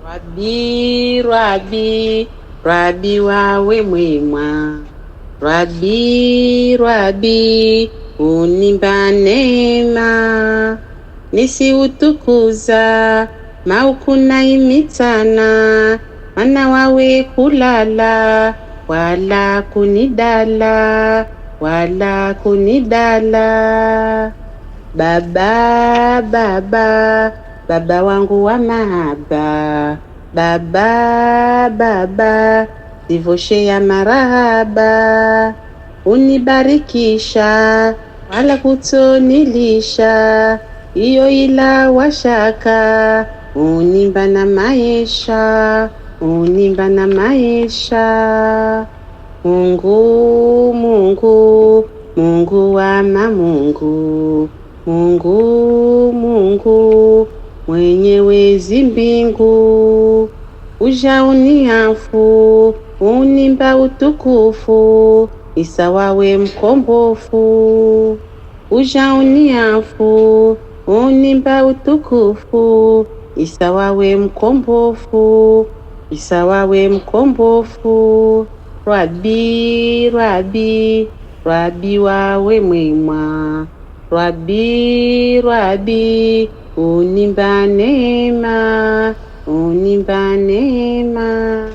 Rabi, Rabi, Rabi wawe mwema. Rabi, Rabi, unipa neema. Nisiutukuza, maukuna imitana. Mana wawe kulala, wala kunidala, wala kunidala. Baba, baba, baba wangu wa mahaba. Baba, baba, divoshe ya marahaba. Unibarikisha, wala kutonilisha. Iyo ila washaka, unimba na maisha, unimba na maisha. Mungu, Mungu, Mungu wa mamungu. Mungu, Mungu, mwenyewezi mbingu. Uja uniafu, unimba utukufu, isawawe mkombofu. Uja uniafu, unimba utukufu, isawawe mkombofu, isawawe mkombofu. Rabi, Rabi, Rabi wawe mwema. Rabi, Rabi, unipa neema, unipa neema.